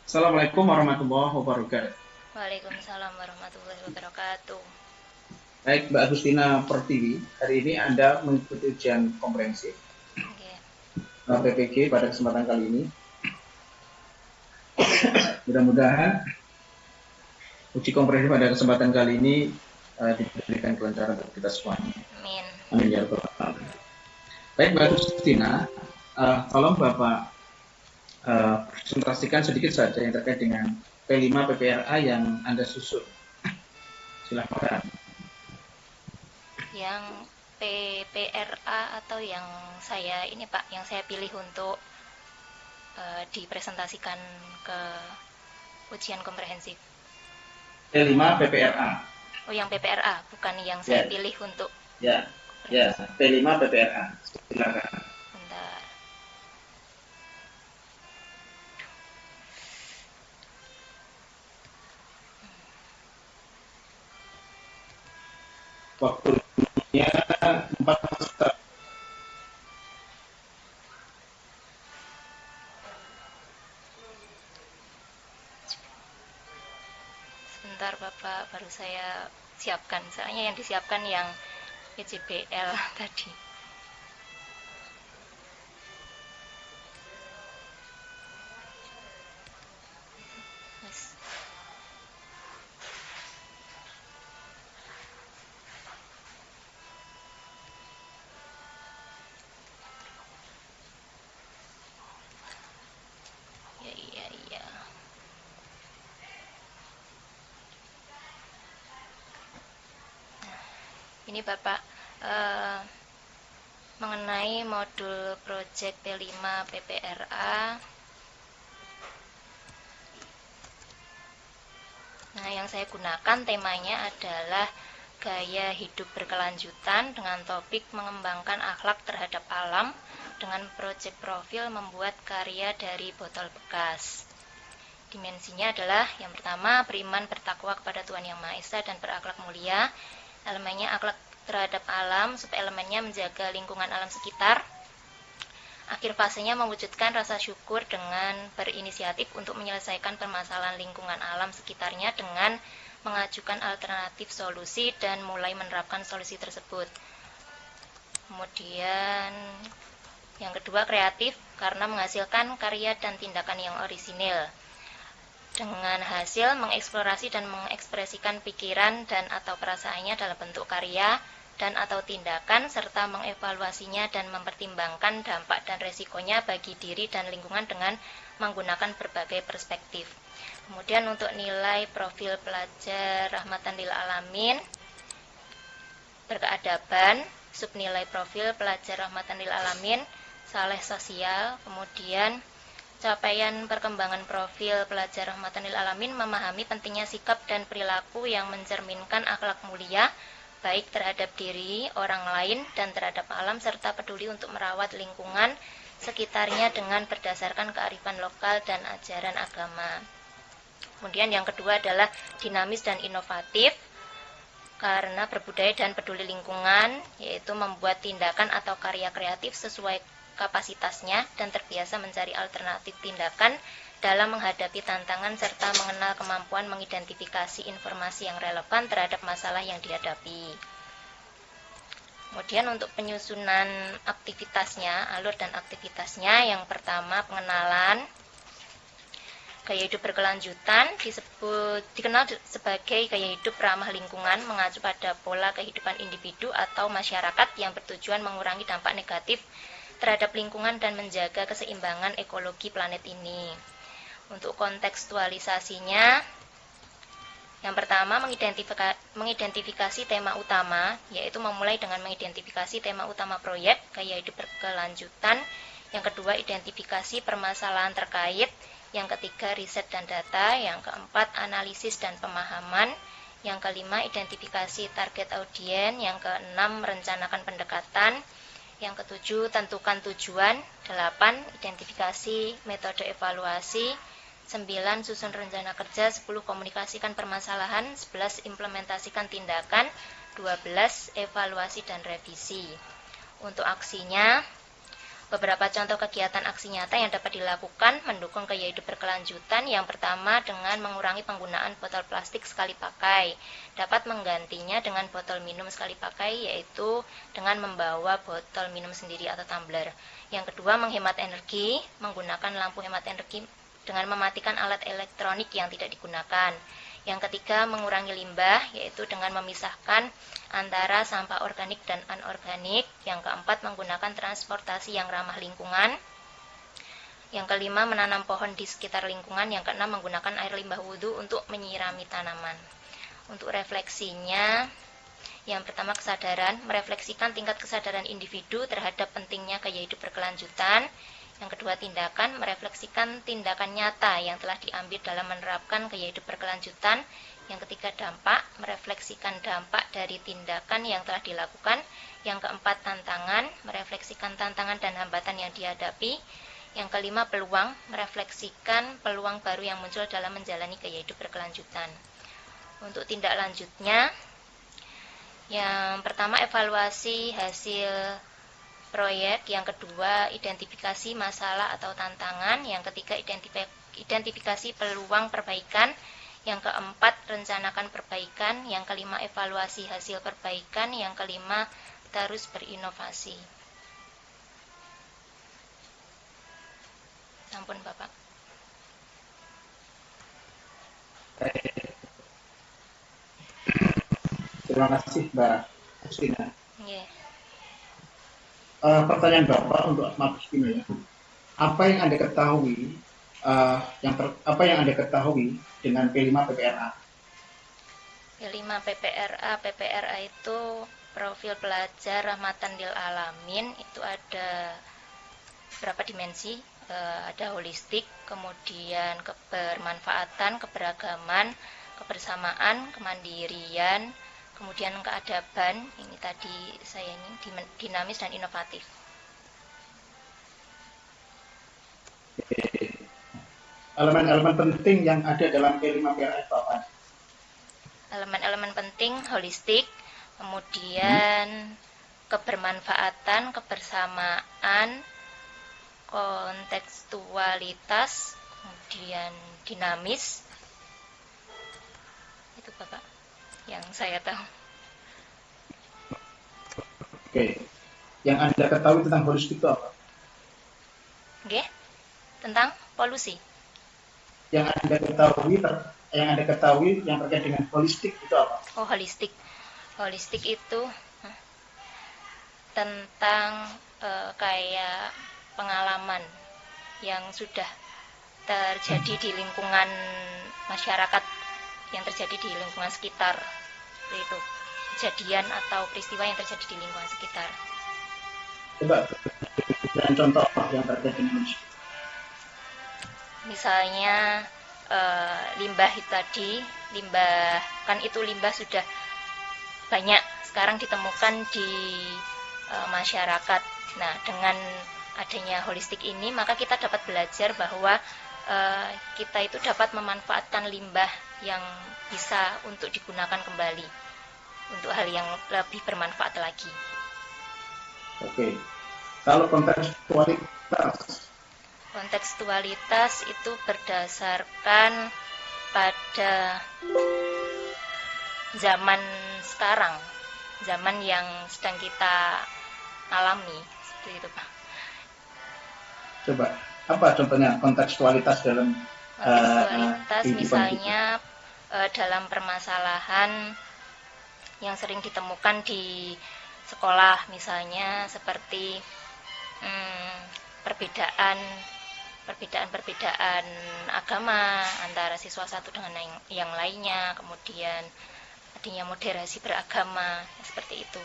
Assalamualaikum warahmatullahi wabarakatuh. Waalaikumsalam warahmatullahi wabarakatuh. Baik, Mbak Agustina Pertiwi, hari ini Anda mengikuti ujian komprehensif Oke. PPG pada kesempatan kali ini. Mudah-mudahan uji komprehensif pada kesempatan kali ini diberikan kelancaran untuk kita semuanya. Amin. Amin ya rabbal alamin. Baik, Mbak Agustina, tolong Bapak presentasikan sedikit saja yang terkait dengan P5 PPRA yang Anda susun. Silakan. Yang PPRA atau yang saya ini Pak, yang saya pilih untuk dipresentasikan ke ujian komprehensif. P5 PPRA. Oh, yang PPRA, bukan yang saya Ya, pilih untuk ya, ya. komprehensif. P5 PPRA. Silakan. Bentar. Waktunya 4 Sebentar Bapak, baru saya siapkan. Soalnya yang disiapkan yang PJBL tadi. Yes. Ya, iya, iya. Ini Bapak, eh, mengenai modul project P5 PPRA. Nah, yang saya gunakan temanya adalah gaya hidup berkelanjutan dengan topik mengembangkan akhlak terhadap alam dengan project profil membuat karya dari botol bekas. Dimensinya adalah yang pertama, beriman bertakwa kepada Tuhan Yang Maha Esa dan berakhlak mulia. Elemennya akhlak terhadap alam, subelemennya menjaga lingkungan alam sekitar. Akhir fasenya mewujudkan rasa syukur dengan berinisiatif untuk menyelesaikan permasalahan lingkungan alam sekitarnya dengan mengajukan alternatif solusi dan mulai menerapkan solusi tersebut. Kemudian yang kedua, kreatif karena menghasilkan karya dan tindakan yang orisinil. Dengan hasil mengeksplorasi dan mengekspresikan pikiran dan atau perasaannya dalam bentuk karya dan atau tindakan serta mengevaluasinya dan mempertimbangkan dampak dan resikonya bagi diri dan lingkungan dengan menggunakan berbagai perspektif. Kemudian untuk nilai profil pelajar rahmatan lil alamin, berkeadaban, subnilai profil pelajar rahmatan lil alamin, saleh sosial, kemudian capaian perkembangan profil pelajar rahmatan lil alamin memahami pentingnya sikap dan perilaku yang mencerminkan akhlak mulia baik terhadap diri, orang lain, dan terhadap alam serta peduli untuk merawat lingkungan sekitarnya dengan berdasarkan kearifan lokal dan ajaran agama. Kemudian yang kedua adalah dinamis dan inovatif karena berbudaya dan peduli lingkungan, yaitu membuat tindakan atau karya kreatif sesuai kapasitasnya dan terbiasa mencari alternatif tindakan dalam menghadapi tantangan serta mengenal kemampuan mengidentifikasi informasi yang relevan terhadap masalah yang dihadapi. Kemudian untuk penyusunan aktivitasnya, alur dan aktivitasnya, yang pertama pengenalan. Gaya hidup berkelanjutan dikenal sebagai gaya hidup ramah lingkungan, mengacu pada pola kehidupan individu atau masyarakat yang bertujuan mengurangi dampak negatif terhadap lingkungan dan menjaga keseimbangan ekologi planet ini. Untuk kontekstualisasinya, yang pertama mengidentifikasi tema utama, yaitu memulai dengan mengidentifikasi tema utama proyek gaya hidup berkelanjutan. Yang kedua, identifikasi permasalahan terkait. Yang ketiga, riset dan data. Yang keempat, analisis dan pemahaman. Yang kelima, identifikasi target audien. Yang keenam, merencanakan pendekatan. Yang ketujuh, tentukan tujuan. 8, identifikasi metode evaluasi. 9, susun rencana kerja. 10, komunikasikan permasalahan. 11, implementasikan tindakan. 12, evaluasi dan revisi. Untuk aksinya, Beberapa contoh kegiatan aksi nyata yang dapat dilakukan mendukung gaya hidup berkelanjutan. Yang pertama, dengan mengurangi penggunaan botol plastik sekali pakai. Dapat menggantinya dengan botol minum sekali pakai, yaitu dengan membawa botol minum sendiri atau tumbler. Yang kedua, menghemat energi, menggunakan lampu hemat energi dengan mematikan alat elektronik yang tidak digunakan. Yang ketiga, mengurangi limbah, yaitu dengan memisahkan antara sampah organik dan anorganik. Yang keempat, menggunakan transportasi yang ramah lingkungan. Yang kelima, menanam pohon di sekitar lingkungan. Yang keenam, menggunakan air limbah wudhu untuk menyirami tanaman. Untuk refleksinya, yang pertama, kesadaran, merefleksikan tingkat kesadaran individu terhadap pentingnya gaya hidup berkelanjutan. Yang kedua, tindakan, merefleksikan tindakan nyata yang telah diambil dalam menerapkan gaya hidup berkelanjutan. Yang ketiga, dampak, merefleksikan dampak dari tindakan yang telah dilakukan. Yang keempat, tantangan, merefleksikan tantangan dan hambatan yang dihadapi. Yang kelima, peluang, merefleksikan peluang baru yang muncul dalam menjalani gaya hidup berkelanjutan. Untuk tindak lanjutnya, yang pertama, evaluasi hasil proyek. Yang kedua, identifikasi masalah atau tantangan. Yang ketiga, identifikasi peluang perbaikan. Yang keempat, rencanakan perbaikan. Yang kelima, evaluasi hasil perbaikan. Yang kelima, terus berinovasi. Ampun, Bapak. Terima kasih Mbak Agustina. Yeah. Pertanyaan Bapak untuk Mbak Agustina ya. Apa yang Anda ketahui apa yang Anda ketahui dengan P5 PPRA? P5 PPRA itu profil pelajar rahmatan lil alamin. Itu ada berapa dimensi? Ada holistik, kemudian kebermanfaatan, keberagaman, kebersamaan, kemandirian, kemudian keadaban. Ini tadi saya ini dinamis dan inovatif. Elemen-elemen penting yang ada dalam P5 PPRA itu apa? Elemen-elemen penting holistik, kemudian kebermanfaatan, kebersamaan, kontekstualitas, kemudian dinamis. Itu Bapak yang saya tahu. Oke. Yang Anda ketahui tentang holistik itu apa? Oke. Tentang polusi. Yang Anda ketahui yang terkait dengan holistik itu apa? Oh, holistik. Holistik itu tentang kayak pengalaman yang sudah terjadi di lingkungan masyarakat, yang terjadi di lingkungan sekitar. Itu kejadian atau peristiwa yang terjadi di lingkungan sekitar. Coba dengan contoh yang terkait dengan holistik. Misalnya limbah itu tadi, limbah kan itu limbah sudah banyak sekarang ditemukan di masyarakat. Nah, dengan adanya holistik ini, maka kita dapat belajar bahwa kita itu dapat memanfaatkan limbah yang bisa untuk digunakan kembali untuk hal yang lebih bermanfaat lagi. Oke. Kalau kontekstualitas itu berdasarkan pada zaman sekarang, zaman yang sedang kita alami, seperti itu Pak. Coba, apa contohnya kontekstualitas dalam misalnya dalam permasalahan yang sering ditemukan di sekolah, misalnya seperti perbedaan agama antara siswa satu dengan yang lainnya, kemudian adanya moderasi beragama, seperti itu.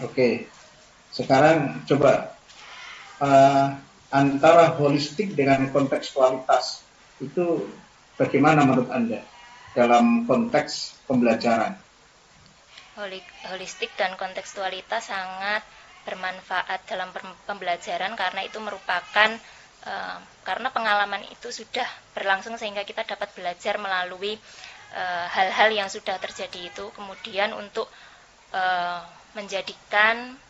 Oke, sekarang coba antara holistik dengan kontekstualitas itu bagaimana menurut Anda dalam konteks pembelajaran? Holistik dan kontekstualitas sangat bermanfaat dalam pembelajaran karena itu merupakan karena pengalaman itu sudah berlangsung sehingga kita dapat belajar melalui hal-hal yang sudah terjadi itu, kemudian untuk menjadikan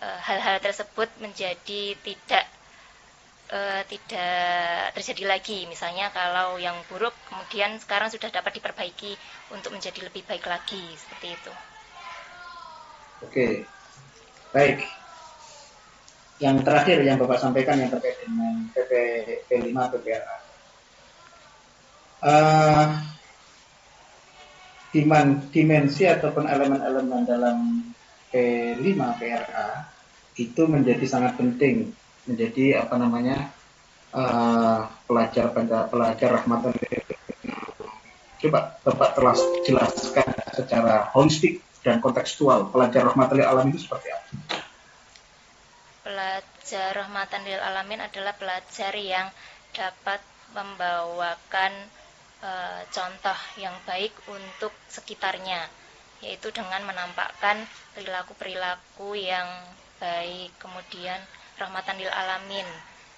hal-hal tersebut menjadi tidak terjadi lagi. Misalnya kalau yang buruk kemudian sekarang sudah dapat diperbaiki untuk menjadi lebih baik lagi, seperti itu. Oke, baik. Yang terakhir yang Bapak sampaikan yang terkait dengan PP5 PPRA. Dimensi ataupun elemen-elemen dalam P5 PRA itu menjadi sangat penting, menjadi pelajar rahmatan. Coba Bapak telah jelaskan secara holistik dan kontekstual pelajar rahmatan lil alamin itu seperti apa? Pelajar rahmatan lil alamin adalah pelajar yang dapat membawakan contoh yang baik untuk sekitarnya, yaitu dengan menampakkan perilaku-perilaku yang baik. Kemudian rahmatan lil alamin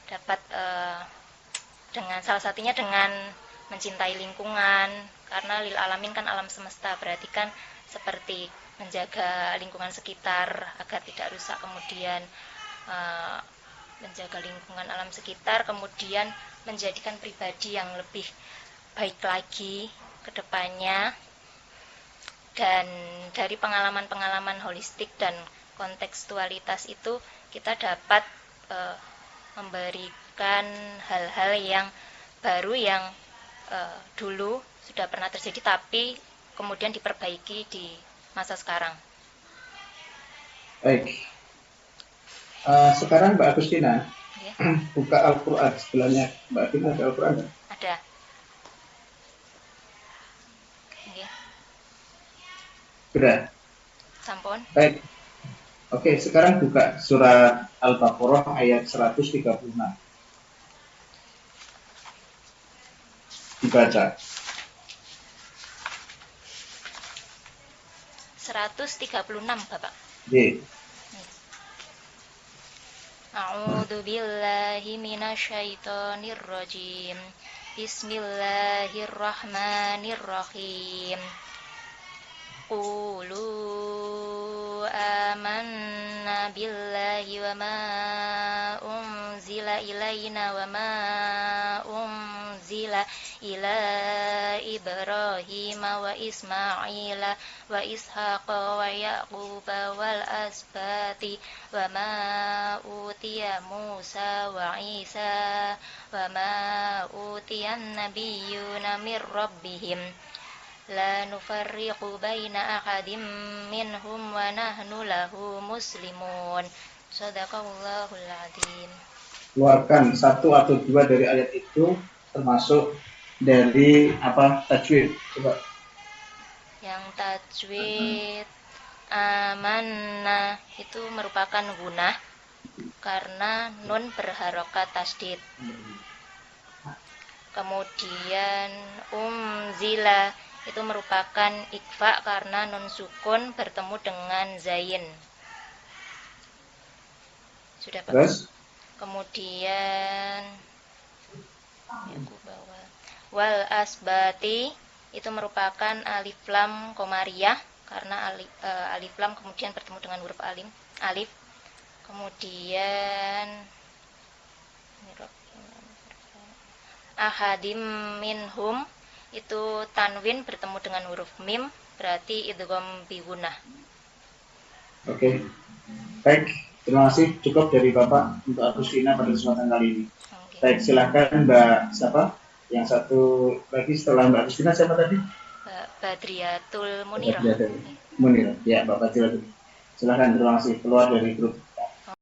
dapat dengan salah satunya dengan mencintai lingkungan, karena lil alamin kan alam semesta, berarti kan seperti menjaga lingkungan sekitar agar tidak rusak, kemudian menjaga lingkungan alam sekitar, kemudian menjadikan pribadi yang lebih baik lagi ke depannya. Dan dari pengalaman-pengalaman holistik dan kontekstualitas itu kita dapat memberikan hal-hal yang baru yang dulu sudah pernah terjadi tapi kemudian diperbaiki di masa sekarang. Baik. Sekarang Mbak Agustina buka Al-Quran sebelahnya. Mbak Agustina ada Al-Quran? Ada. Sudah. Sampun. Baik. Oke, sekarang buka surat Al-Baqarah ayat 136. Dibaca. 136, Bapak. Ye. A'udzu billahi minasyaitonir rajim. Bismillahirrahmanirrahim. Qulu amanna billahi wa ma unzila ilaina wa ma unzila ila Ibrahim wa Ismaila wa Ishaqa wa Yaquba wal asbati wa ma utiya Musa wa Isa wa ma utiyan nabiyyuna mir rabbihim la nufarriqu baina ahadim minhum wa nahnu lahu muslimun. Shadaqallahul adzim. Keluarkan satu atau dua dari ayat itu termasuk dari tajwid. Coba. Yang tajwid amanna itu merupakan gunah karena nun berharokat tasdid. Kemudian umzila itu merupakan ikfa karena nun sukun bertemu dengan zain. Sudah Pak? Terus? Kemudian wal asbati itu merupakan alif lam qamariyah karena alif lam kemudian bertemu dengan huruf alif. Kemudian ahadim minhum itu tanwin bertemu dengan huruf mim, berarti idgham bi gunnah. Oke. Baik, terima kasih. Cukup dari Bapak untuk Agustina pada kesempatan kali ini. Okay. Baik, silakan Mbak siapa? Yang satu lagi setelah Mbak Agustina siapa tadi? Badriatul Munirah. Munirah. Ya, Mbak Badriatul. Silakan, terima kasih. Keluar dari grup.